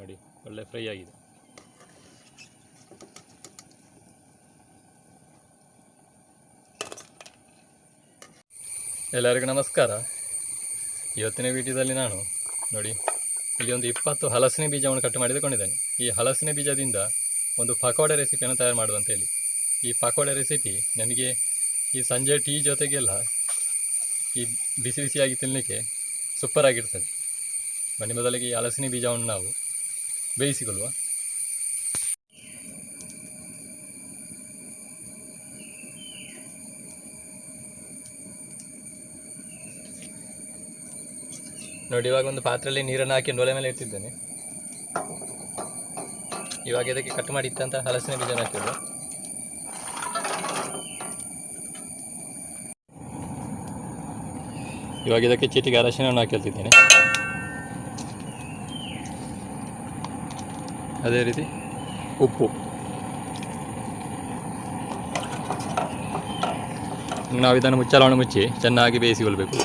ನೋಡಿ ಒಳ್ಳೆ ಫ್ರೈ ಆಗಿದೆ. ಎಲ್ಲರಿಗೂ ನಮಸ್ಕಾರ. ಇವತ್ತಿನ ವಿಡಿಯೋದಲ್ಲಿ ನಾನು ನೋಡಿ ಇಲ್ಲಿ ಒಂದು 20 ಹಲಸಿನ ಬೀಜವನ್ನು ಕಟ್ ಮಾಡಿ ತಗೊಂಡಿದ್ದೇನೆ. ಈ ಹಲಸಿನ ಬೀಜದಿಂದ ಒಂದು ಪಕೋಡ ರೆಸಿಪಿಯನ್ನು ತಯಾರು ಮಾಡುವಂತ ಹೇಳಿ. ಈ ಪಕೋಡ ರೆಸಿಪಿ ನಮಗೆ ಈ ಸಂಜೆ ಟೀ ಜೊತೆಗೆಲ್ಲ ಈ ಬಿಸಿ ಬಿಸಿಯಾಗಿ ತಿನ್ನಲಿಕ್ಕೆ ಸೂಪರ್ ಆಗಿರ್ತದೆ. ಬನ್ನಿ ಮೊದಲಿಗೆ ಈ ಹಲಸಿನ ಬೀಜವನ್ನು ನಾವು ಬೇಯಿಸಿಕೊಳ್ಳುವ. ನೋಡಿ ಇವಾಗ ಒಂದು ಪಾತ್ರೆಯಲ್ಲಿ ನೀರನ್ನು ಹಾಕಿ ಒಲೆ ಮೇಲೆ ಇಟ್ಟಿದ್ದೇನೆ. ಇವಾಗ ಇದಕ್ಕೆ ಕಟ್ ಮಾಡಿ ಇತ್ತಂತ ಹಲಸಿನ ಬೀಜನ ಹಾಕಿದ್ರು. ಇವಾಗ ಇದಕ್ಕೆ ಚಿಟಿಗೆ ಅರಶಿನವನ್ನು ಹಾಕಿರ್ತಿದ್ದೇನೆ. ಅದೇ ರೀತಿ ಉಪ್ಪು. ನಾವು ಇದನ್ನು ಮುಚ್ಚಳವನ್ನು ಮುಚ್ಚಿ ಚೆನ್ನಾಗಿ ಬೇಯಿಸಿಕೊಳ್ಬೇಕು.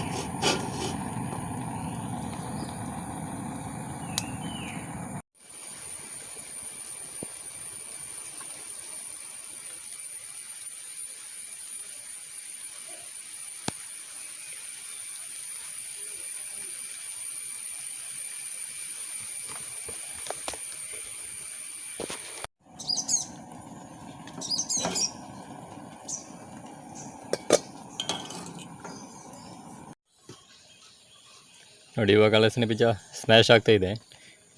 ನೋಡಿ ಇವಾಗ ಹಲಸಿನ ಬೀಜ ಸ್ಮ್ಯಾಶ್ ಆಗ್ತಾ ಇದೆ.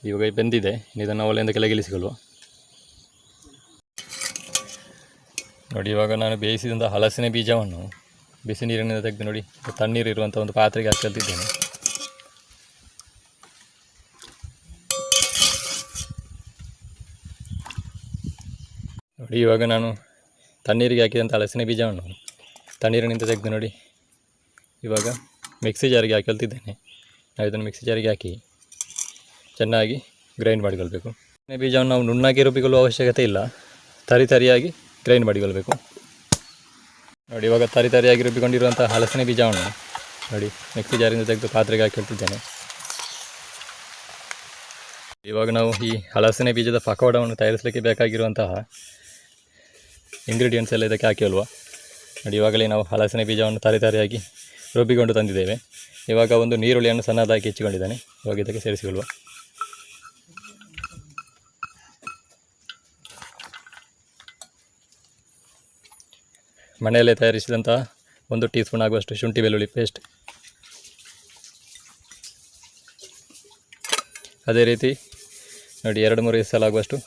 ಇವಾಗ ಬೆಂದಿದೆ. ಇದನ್ನು ಒಲೆಯಿಂದ ಕೆಳಗಿಳಿಸಿಕೊಳ್ಳುವ. ನೋಡಿ ಇವಾಗ ನಾನು ಬೇಯಿಸಿದಂಥ ಹಲಸಿನ ಬೀಜವನ್ನು ಬಿಸಿ ನೀರಿನಿಂದ ತೆಗೆದು ನೋಡಿ ತಣ್ಣೀರು ಇರುವಂಥ ಒಂದು ಪಾತ್ರೆಗೆ ಹಾಕಿದ್ದೇನೆ. ನೋಡಿ ಇವಾಗ ನಾನು ತಣ್ಣೀರಿಗೆ ಹಾಕಿದಂಥ ಹಲಸಿನ ಬೀಜವನ್ನು ತಣ್ಣೀರಿನಿಂದ ತೆಗೆದು ನೋಡಿ ಇವಾಗ ಮಿಕ್ಸಿ ಜಾರಿಗೆ ಹಾಕಿದ್ದೇನೆ. ನಾವು ಇದನ್ನು ಮಿಕ್ಸಿ ಜಾರಿಗೆ ಹಾಕಿ ಚೆನ್ನಾಗಿ ಗ್ರೈಂಡ್ ಮಾಡಿಕೊಳ್ಬೇಕು. ಬೀಜವನ್ನು ನಾವು ನುಣ್ಣಾಗಿ ರುಬ್ಬಿಕೊಳ್ಳುವ ಅವಶ್ಯಕತೆ ಇಲ್ಲ, ತರಿಯಾಗಿ ಗ್ರೈಂಡ್ ಮಾಡಿಕೊಳ್ಬೇಕು. ನೋಡಿ ಇವಾಗ ತರಿಯಾಗಿ ರುಬ್ಬಿಕೊಂಡಿರುವಂಥ ಹಲಸಿನ ಬೀಜವನ್ನು ನೋಡಿ ಮಿಕ್ಸಿ ಜಾರಿಂದ ತೆಗೆದು ಪಾತ್ರೆಗೆ ಹಾಕಿಟ್ಟಿದ್ದೇನೆ. ಇವಾಗ ನಾವು ಈ ಹಲಸಿನ ಬೀಜದ ಪಕೋಡವನ್ನು ತಯಾರಿಸಲಿಕ್ಕೆ ಬೇಕಾಗಿರುವಂತಹ ಇಂಗ್ರೀಡಿಯೆಂಟ್ಸ್ ಎಲ್ಲ ಇದಕ್ಕೆ ಹಾಕಿಲ್ವ. ನೋಡಿ ಇವಾಗಲೇ ನಾವು ಹಲಸಿನ ಬೀಜವನ್ನು ತರಿಯಾಗಿ ರುಬ್ಬಿಕೊಂಡು ತಂದಿದ್ದೇವೆ. ಇವಾಗ ಒಂದು ನೀರುಳ್ಳಿಯನ್ನು ಸಣ್ಣದಾಗಿ ಹೆಚ್ಚಿಕೊಂಡಿದ್ದೇನೆ. ಇವಾಗ ಇದಕ್ಕೆ ಸೇರಿಸಿಕೊಳ್ಳುವ. ಮನೆಯಲ್ಲೇ ತಯಾರಿಸಿದಂತಹ 1 ಟೀ ಸ್ಪೂನ್ ಆಗುವಷ್ಟು ಶುಂಠಿ ಬೆಳ್ಳುಳ್ಳಿ ಪೇಸ್ಟ್. ಅದೇ ರೀತಿ ನೋಡಿ 2-3 ಎಸಲಾಗುವಷ್ಟು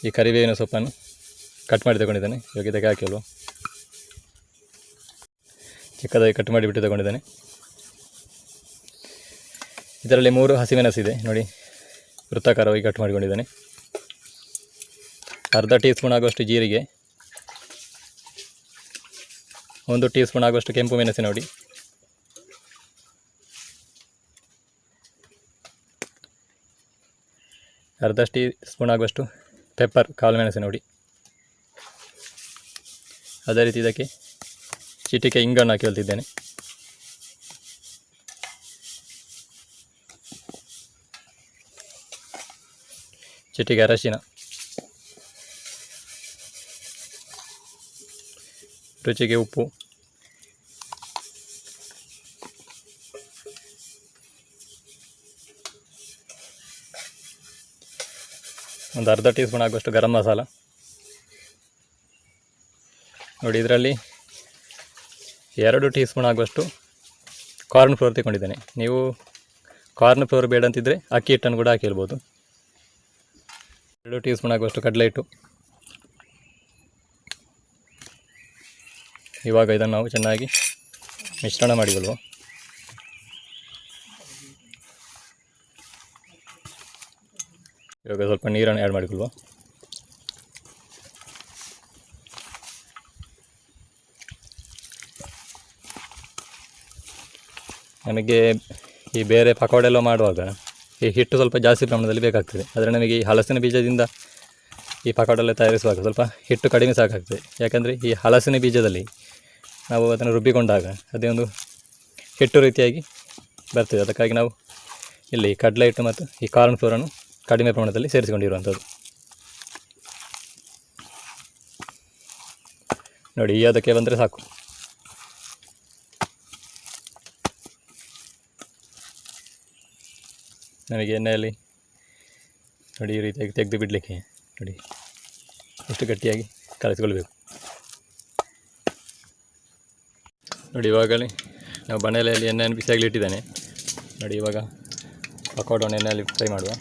ಈ ಕರಿಬೇವಿನ ಸೊಪ್ಪನ್ನು ಕಟ್ ಮಾಡಿ ತಗೊಂಡಿದ್ದೇನೆ. ಇವಾಗ ಇದಕ್ಕೆ ಹಾಕಿಲ್ವ. ಚಿಕ್ಕದಾಗಿ ಕಟ್ ಮಾಡಿಬಿಟ್ಟು ತಗೊಂಡಿದ್ದೇನೆ. ಇದರಲ್ಲಿ 3 ಹಸಿಮೆಣಸಿದೆ ನೋಡಿ ವೃತ್ತಾಕಾರವಾಗಿ ಕಟ್ ಮಾಡಿಕೊಂಡಿದ್ದೇನೆ. ಅರ್ಧ ಟೀ ಸ್ಪೂನ್ ಆಗುವಷ್ಟು ಜೀರಿಗೆ, 1 ಟೀ ಸ್ಪೂನ್ ಆಗುವಷ್ಟು ಕೆಂಪು ಮೆಣಸಿನ ನೋಡಿ, ಅರ್ಧ ಟೀ ಸ್ಪೂನ್ ಆಗುವಷ್ಟು ಪೆಪ್ಪರ್ ಕಾಳು ಮೆಣಸಿನ ನೋಡಿ. ಅದೇ ರೀತಿ ಇದಕ್ಕೆ ಚಿಟಿಕೆ ಇಂಗನ್ನು ಹಾಕಿ ಹೇಳ್ತಿದ್ದೇನೆ. ಚಿಟಿಕೆ ಅರಶಿನ, ರುಚಿಗೆ ಉಪ್ಪು, ಒಂದು ಅರ್ಧ ಟೀ ಸ್ಪೂನ್ ಆಗುವಷ್ಟು ಗರಂ ಮಸಾಲ ನೋಡಿ. ಇದರಲ್ಲಿ 2 ಟೀ ಸ್ಪೂನ್ ಆಗುವಷ್ಟು ಕಾರ್ನ್ ಫ್ಲೋರ್ ತಗೊಂಡಿದ್ದೇನೆ. ನೀವು ಕಾರ್ನ್ ಫ್ಲೋರ್ ಬೇಡ ಅಂತಿದ್ದರೆ ಅಕ್ಕಿ ಹಿಟ್ಟನ್ನು ಕೂಡ ಹಾಕಿರ್ಬೋದು. 2 ಟೀ ಸ್ಪೂನ್ ಆಗುವಷ್ಟು ಕಡಲೆ ಹಿಟ್ಟು. ಇವಾಗ ಇದನ್ನು ನಾವು ಚೆನ್ನಾಗಿ ಮಿಶ್ರಣ ಮಾಡಿಕೊಳ್ಳುವ. ಇವಾಗ ಸ್ವಲ್ಪ ನೀರನ್ನು ಆ್ಯಡ್ ಮಾಡಿಕೊಳ್ಳುವ. ನಮಗೆ ಈ ಬೇರೆ ಪಕೋಡ ಎಲ್ಲ ಮಾಡುವಾಗ ಈ ಹಿಟ್ಟು ಸ್ವಲ್ಪ ಜಾಸ್ತಿ ಪ್ರಮಾಣದಲ್ಲಿ ಬೇಕಾಗ್ತದೆ. ಆದರೆ ನಮಗೆ ಈ ಹಲಸಿನ ಬೀಜದಿಂದ ಈ ಪಕೋಡ ಎಲ್ಲ ತಯಾರಿಸುವಾಗ ಸ್ವಲ್ಪ ಹಿಟ್ಟು ಕಡಿಮೆ ಸಾಕಾಗ್ತದೆ. ಯಾಕಂದರೆ ಈ ಹಲಸಿನ ಬೀಜದಲ್ಲಿ ನಾವು ಅದನ್ನು ರುಬ್ಬಿಕೊಂಡಾಗ ಅದೇ ಒಂದು ಹಿಟ್ಟು ರೀತಿಯಾಗಿ ಬರ್ತದೆ. ಅದಕ್ಕಾಗಿ ನಾವು ಇಲ್ಲಿ ಕಡಲೆ ಹಿಟ್ಟು ಮತ್ತು ಈ ಕಾರ್ನ್ ಫ್ಲೋರನ್ನು ಕಡಿಮೆ ಪ್ರಮಾಣದಲ್ಲಿ ಸೇರಿಸಿಕೊಂಡಿರುವಂಥದ್ದು. ನೋಡಿ ಈ ಅದಕ್ಕೆ ಬಂದರೆ ಸಾಕು. ನಮಗೆ ಎಣ್ಣೆಯಲ್ಲಿ ನೋಡಿ ಈ ರೀತಿಯಾಗಿ ತೆಗೆದು ಬಿಡಲಿಕ್ಕೆ ನೋಡಿ ಎಷ್ಟು ಗಟ್ಟಿಯಾಗಿ ಕಲಿಸಿಕೊಳ್ಬೇಕು. ನೋಡಿ ಇವಾಗಲೇ ನಾವು ಬಾಣಲೆಯಲ್ಲಿ ಎಣ್ಣೆಯನ್ನು ಬಿಸಿಯಾಗಲಿ ಇಟ್ಟಿದ್ದೇನೆ. ನೋಡಿ ಇವಾಗ ಪಕೋಡವನ್ನು ಎಣ್ಣೆಯಲ್ಲಿ ಫ್ರೈ ಮಾಡುವ.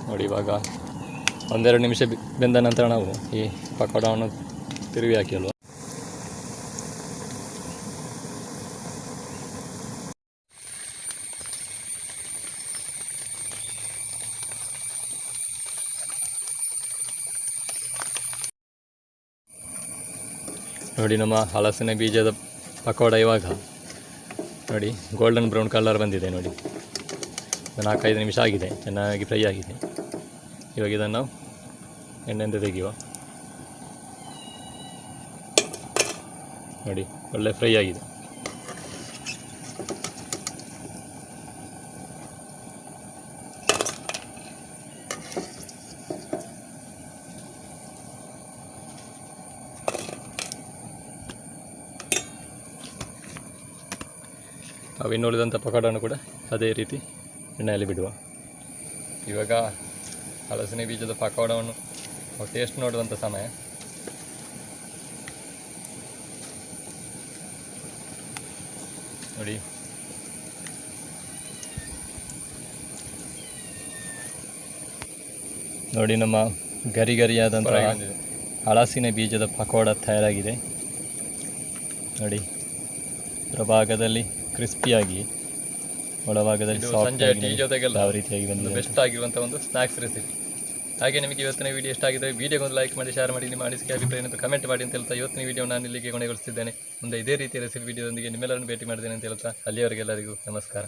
ನೋಡಿ ಇವಾಗ ಒಂದೆರಡು ನಿಮಿಷ ಬೆಂದ ನಂತರ ನಾವು ಈ ಪಕೋಡವನ್ನು ತಿರುವಿ ಹಾಕಿ ಅಲ್ವ. ನೋಡಿ ನಮ್ಮ ಹಲಸಿನ ಬೀಜದ ಪಕೋಡ ಇವಾಗ ನೋಡಿ ಗೋಲ್ಡನ್ ಬ್ರೌನ್ ಕಲರ್ ಬಂದಿದೆ. ನೋಡಿ 4-5 ನಿಮಿಷ ಆಗಿದೆ, ಚೆನ್ನಾಗಿ ಫ್ರೈ ಆಗಿದೆ. ಇವಾಗ ಇದನ್ನು ನಾವು ಎಣ್ಣೆಯಿಂದ ತೆಗೆಯುವ. ನೋಡಿ ಒಳ್ಳೆ ಫ್ರೈ ಆಗಿದೆ. ನಾವು ಇನ್ನುಳಿದಂಥ ಪಕೋಡವನ್ನು ಕೂಡ ಅದೇ ರೀತಿ ಎಣ್ಣೆಯಲ್ಲಿ ಬಿಡುವ. ಇವಾಗ ಹಲಸಿನ ಬೀಜದ ಪಕೋಡವನ್ನು ಟೇಸ್ಟ್ ನೋಡುವಂಥ ಸಮಯ. ನೋಡಿ ನೋಡಿ ನಮ್ಮ ಗರಿಯಾದಂಥ ಹಲಸಿನ ಬೀಜದ ಪಕೋಡ ತಯಾರಾಗಿದೆ. ನೋಡಿ ಹೊರಭಾಗದಲ್ಲಿ ಕ್ರಿಸ್ಪಿಯಾಗಿ, ಒಳಭಾಗದಲ್ಲಿ ಸಂಜೆ ಟೀ ಜೊತೆಗೆಲ್ಲ ಯಾವ ರೀತಿಯಾಗಿ ಬಂದಿದೆ. ಬೆಸ್ಟ್ ಆಗಿರುವಂಥ ಒಂದು ಸ್ನ್ಯಾಕ್ಸ್ ರೆಸಿಪಿ. ಹಾಗೆ ನಿಮಗೆ ಇವತ್ತಿನ ವಿಡಿಯೋ ಇಷ್ಟ ಆಗಿದ್ದರೆ ವಿಡಿಯೋಗೊಂದು ಲೈಕ್ ಮಾಡಿ, ಶೇರ್ ಮಾಡಿ, ನಿಮ್ಮ ಅನಿಸಿಕೆ ಅಭಿಪ್ರಾಯ ಕಮೆಂಟ್ ಮಾಡಿ ಅಂತ ಹೇಳ್ತಾ ಇವತ್ತಿನ ವಿಡಿಯೋ ನಾನು ಇಲ್ಲಿಗೆ ಕೊನೆಗೊಳಿಸ್ತಿದ್ದೇನೆ. ಮುಂದೆ ಇದೇ ರೀತಿಯ ರೆಸಿಪಿ ವಿಡಿಯೋದೊಂದಿಗೆ ನಿಮ್ಮೆಲ್ಲರನ್ನು ಭೇಟಿ ಮಾಡಿದ್ದೇನೆ ಅಂತ ಹೇಳ್ತಾ ಅಲ್ಲಿಯವರೆಗೆಲ್ಲರಿಗೂ ನಮಸ್ಕಾರ.